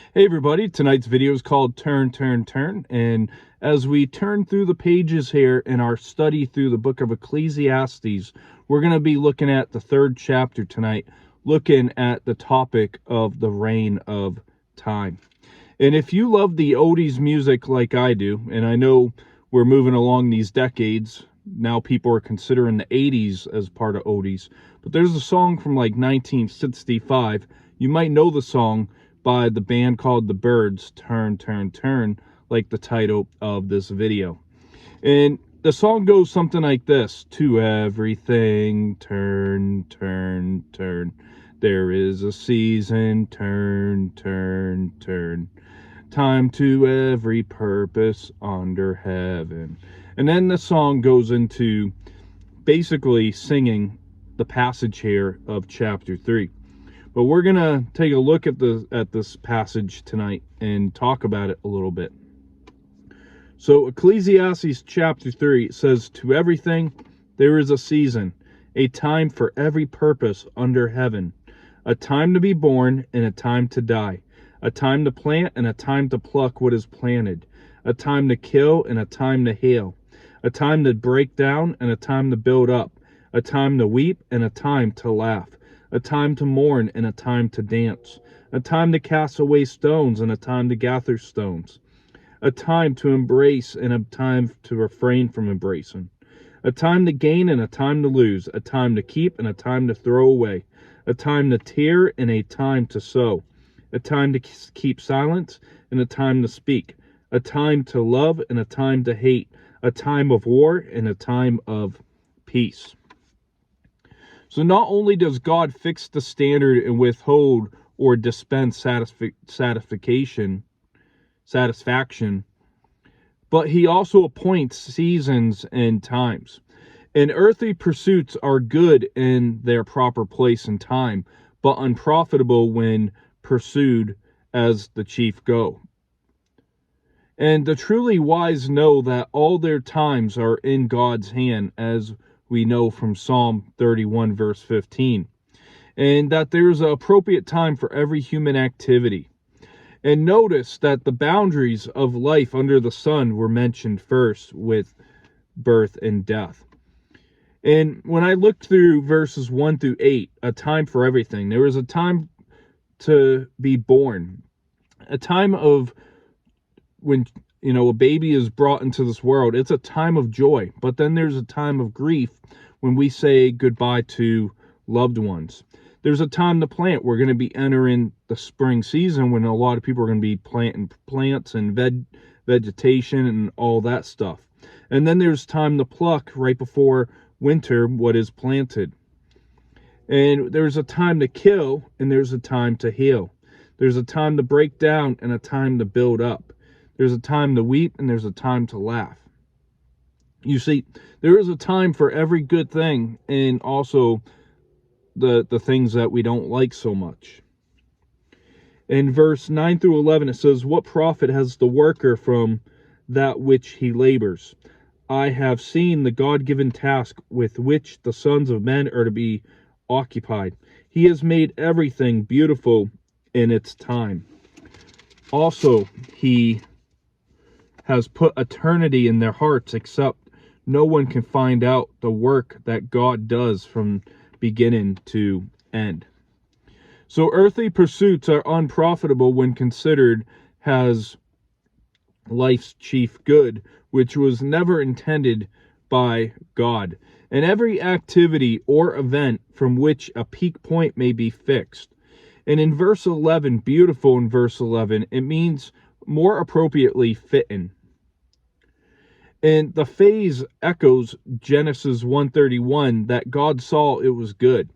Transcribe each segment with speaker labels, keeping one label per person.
Speaker 1: Hey everybody, tonight's video is called Turn, Turn, Turn, and as we turn through the pages here in our study through the book of Ecclesiastes, we're going to be looking at the third chapter tonight, looking at the topic of the reign of time. And if you love the oldies music like I do, and I know we're moving along these decades, now people are considering the 80s as part of oldies, but there's a song from like 1965, you might know the song, by the band called The Byrds, Turn, Turn, Turn, like the title of this video. And the song goes something like this: to everything, turn, turn, turn. There is a season, turn, turn, turn. Time to every purpose under heaven. And then the song goes into basically singing the passage here of chapter 3. But we're going to take a look at this passage tonight and talk about it a little bit. So Ecclesiastes chapter 3 says, to everything there is a season, a time for every purpose under heaven, a time to be born and a time to die, a time to plant and a time to pluck what is planted, a time to kill and a time to heal, a time to break down and a time to build up, a time to weep and a time to laugh, a time to mourn and a time to dance, a time to cast away stones and a time to gather stones, a time to embrace and a time to refrain from embracing, a time to gain and a time to lose, a time to keep and a time to throw away, a time to tear and a time to sow, a time to keep silence and a time to speak, a time to love and a time to hate, a time of war and a time of peace. So not only does God fix the standard and withhold or dispense satisfaction, but he also appoints seasons and times. And earthly pursuits are good in their proper place and time, but unprofitable when pursued as the chief go. And the truly wise know that all their times are in God's hand, as we know from Psalm 31 verse 15, and that there is an appropriate time for every human activity. And notice that the boundaries of life under the sun were mentioned first with birth and death. And when I looked through verses 1 through 8, a time for everything, there was a time to be born, a time of when a baby is brought into this world. It's a time of joy, but then there's a time of grief when we say goodbye to loved ones. There's a time to plant. We're going to be entering the spring season when a lot of people are going to be planting plants and vegetation and all that stuff. And then there's time to pluck right before winter what is planted. And there's a time to kill and there's a time to heal. There's a time to break down and a time to build up. There's a time to weep and there's a time to laugh. You see, there is a time for every good thing and also the things that we don't like so much. In verse 9 through 11, it says, what profit has the worker from that which he labors? I have seen the God-given task with which the sons of men are to be occupied. He has made everything beautiful in its time. Also, he has put eternity in their hearts, except no one can find out the work that God does from beginning to end. So earthly pursuits are unprofitable when considered as life's chief good, which was never intended by God. And every activity or event from which a peak point may be fixed. And in verse 11, beautiful in verse 11, it means more appropriately fitting. And the phase echoes Genesis 1:31 that God saw it was good.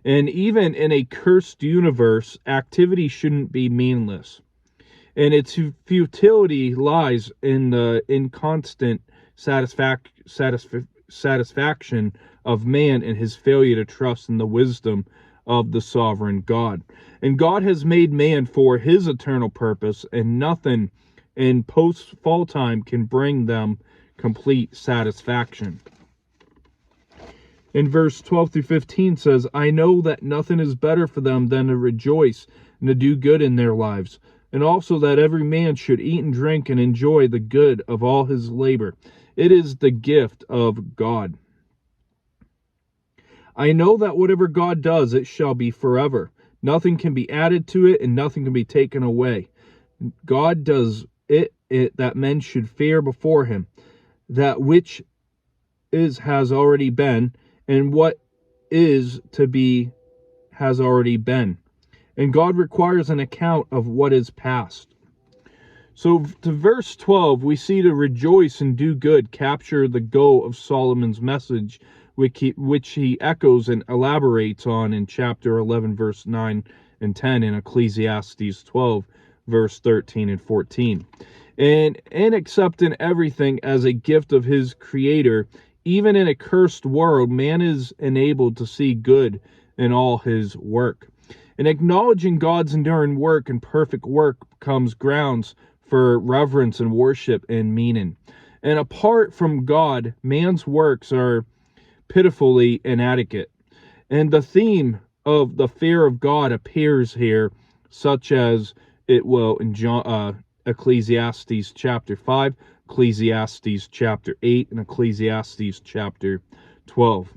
Speaker 1: And even in a cursed universe, activity shouldn't be meaningless. And its futility lies in the inconstant satisfaction of man and his failure to trust in the wisdom of the sovereign God. And God has made man for his eternal purpose, and nothing in post-fall time can bring them complete satisfaction. In verse 12 through 15 says, I know that nothing is better for them than to rejoice and to do good in their lives, and also that every man should eat and drink and enjoy the good of all his labor. It is the gift of God. I know that whatever God does, it shall be forever. Nothing can be added to it, and nothing can be taken away. God does it that men should fear before him. That which is has already been, and what is to be has already been. And God requires an account of what is past. So to verse 12, we see to rejoice and do good capture the goal of Solomon's message, which he echoes and elaborates on in chapter 11, verse 9 and 10, in Ecclesiastes 12, verse 13 and 14. And accepting everything as a gift of his Creator, even in a cursed world, man is enabled to see good in all his work. And acknowledging God's enduring work and perfect work becomes grounds for reverence and worship and meaning. And apart from God, man's works are pitifully inadequate. And the theme of the fear of God appears here, such as it will in Ecclesiastes chapter 5, Ecclesiastes chapter 8, and Ecclesiastes chapter 12.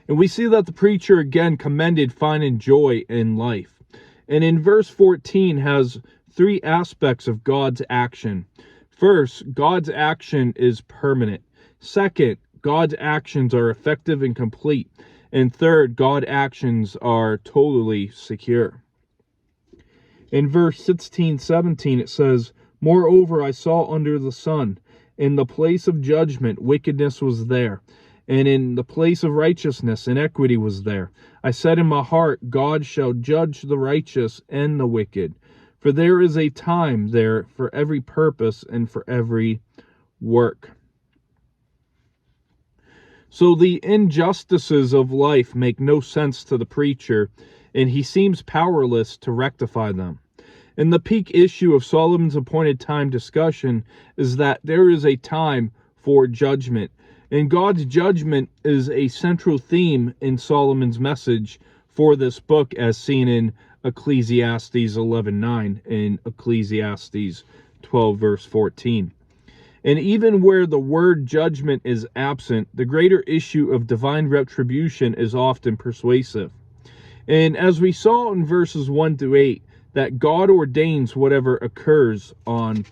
Speaker 1: And we see that the preacher again commended finding joy in life. And in verse 14 has three aspects of God's action. First, God's action is permanent. Second, God's actions are effective and complete. And third, God's actions are totally secure. In verse 16-17 it says, Moreover, I saw under the sun, in the place of judgment, wickedness was there. And in the place of righteousness, iniquity was there. I said in my heart, God shall judge the righteous and the wicked. For there is a time there for every purpose and for every work. So the injustices of life make no sense to the preacher, and he seems powerless to rectify them. And the peak issue of Solomon's appointed time discussion is that there is a time for judgment. And God's judgment is a central theme in Solomon's message for this book, as seen in Ecclesiastes 11:9 and Ecclesiastes 12, verse 14. And even where the word judgment is absent, the greater issue of divine retribution is often persuasive. And as we saw in verses 1-8, that God ordains whatever occurs on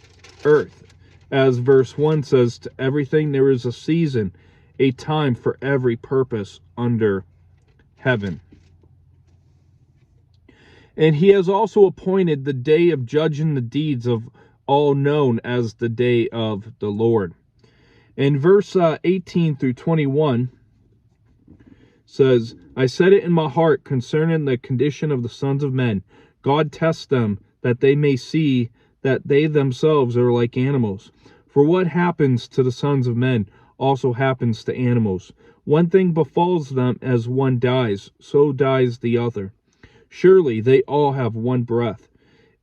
Speaker 1: earth. As verse 1 says, to everything there is a season, a time for every purpose under heaven. And he has also appointed the day of judging the deeds of all known as the day of the Lord. In verse 18-21 says, I said it in my heart concerning the condition of the sons of men. God tests them that they may see that they themselves are like animals. For what happens to the sons of men also happens to animals. One thing befalls them as one dies, so dies the other. Surely they all have one breath,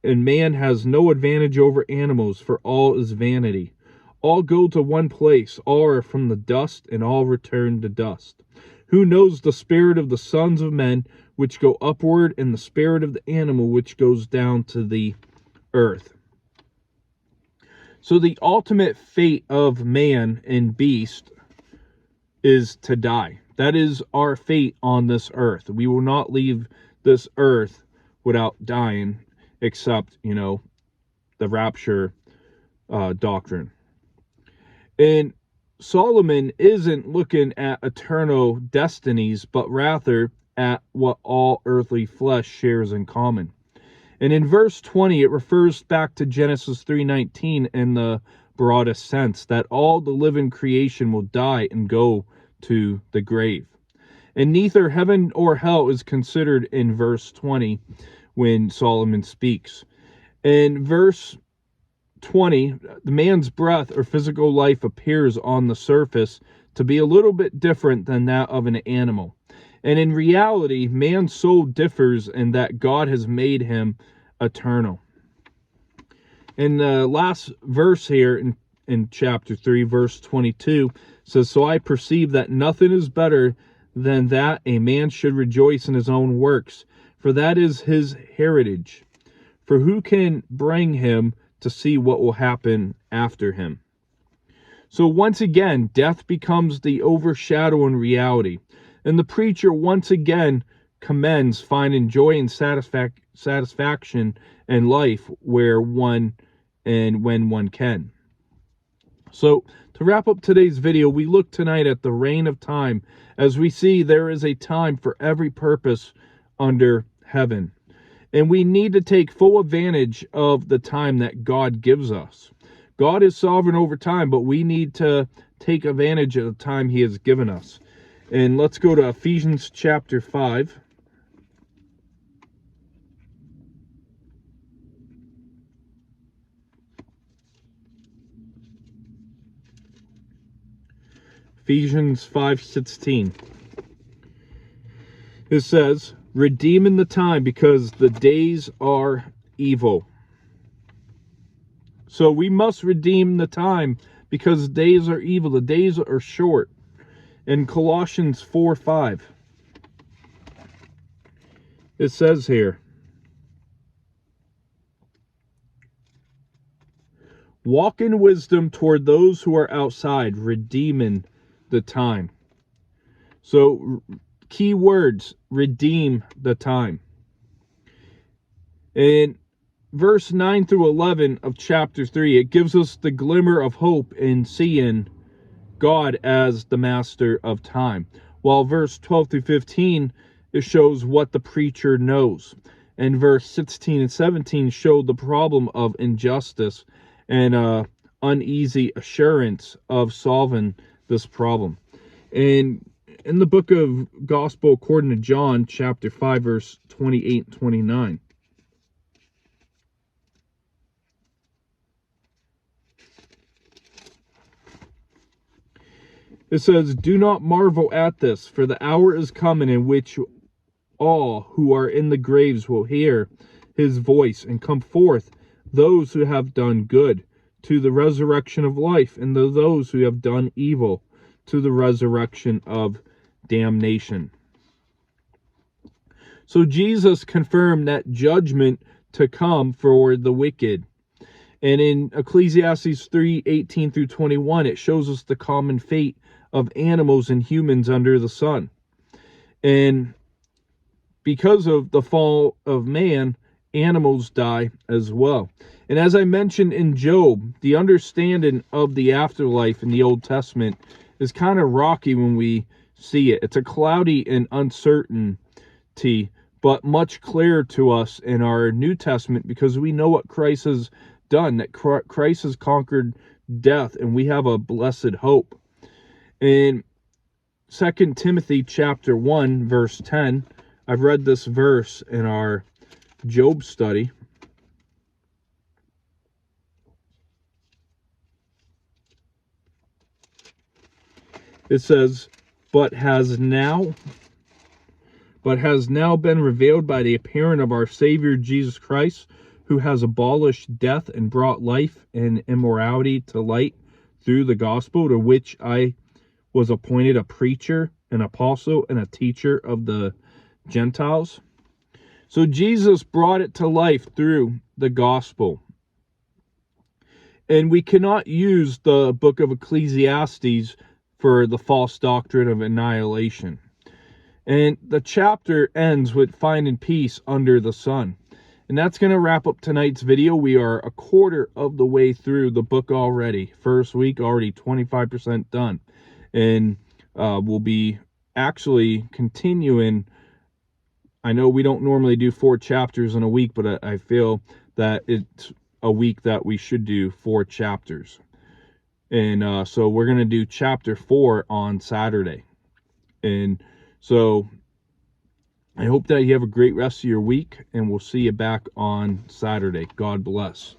Speaker 1: and man has no advantage over animals, for all is vanity. All go to one place, all are from the dust, and all return to dust. Who knows the spirit of the sons of men, which go upward, and the spirit of the animal, which goes down to the earth? So the ultimate fate of man and beast is to die. That is our fate on this earth. We will not leave this earth without dying, except, the rapture doctrine. And Solomon isn't looking at eternal destinies, but rather at what all earthly flesh shares in common. And in verse 20, it refers back to Genesis 3:19 in the broadest sense, that all the living creation will die and go to the grave. And neither heaven or hell is considered in verse 20 when Solomon speaks. In verse 20, the man's breath or physical life appears on the surface to be a little bit different than that of an animal. And in reality, man's soul differs in that God has made him eternal. In the last verse here in chapter 3, verse 22, says, So I perceive that nothing is better than that a man should rejoice in his own works, for that is his heritage. For who can bring him to see what will happen after him? So once again, death becomes the overshadowing reality. And the preacher once again commends finding joy and satisfaction in life where one and when one can. So to wrap up today's video, we look tonight at the reign of time, as we see there is a time for every purpose under heaven. And we need to take full advantage of the time that God gives us. God is sovereign over time, but we need to take advantage of the time he has given us. And let's go to Ephesians chapter 5. Ephesians 5:16. It says, redeeming the time because the days are evil. So we must redeem the time because the days are evil. The days are short. In Colossians 4:5, it says here, walk in wisdom toward those who are outside, redeeming the time. So key words, redeem the time. In verse 9 through 11 of chapter 3, it gives us the glimmer of hope in seeing God as the master of time. While verse 12 through 15, it shows what the preacher knows. And verse 16 and 17 show the problem of injustice and uneasy assurance of solving this problem. And in the book of Gospel according to John, chapter 5, verse 28 and 29, it says, do not marvel at this, for the hour is coming in which all who are in the graves will hear his voice and come forth, those who have done good to the resurrection of life, and those who have done evil to the resurrection of damnation. So Jesus confirmed that judgment to come for the wicked. And in Ecclesiastes 3:18 through 21, it shows us the common fate of animals and humans under the sun. And because of the fall of man, animals die as well. And as I mentioned in Job, the understanding of the afterlife in the Old Testament is kind of rocky when we see it. It's a cloudy and uncertainty, but much clearer to us in our New Testament because we know what Christ has done, that Christ has conquered death, and we have a blessed hope. In 2 Timothy chapter 1, verse 10, I've read this verse in our Job study. It says, but has now been revealed by the appearing of our Savior Jesus Christ, who has abolished death and brought life and immortality to light through the gospel, to which I was appointed a preacher, an apostle, and a teacher of the Gentiles. So Jesus brought it to life through the gospel. And we cannot use the book of Ecclesiastes for the false doctrine of annihilation. And the chapter ends with finding peace under the sun. And that's going to wrap up tonight's video. We are a quarter of the way through the book already. First week, already 25% done. And we'll be actually continuing. I know we don't normally do 4 chapters in a week, but I feel that it's a week that we should do 4 chapters. And so we're going to do chapter 4 on Saturday. And so I hope that you have a great rest of your week, and we'll see you back on Saturday. God bless.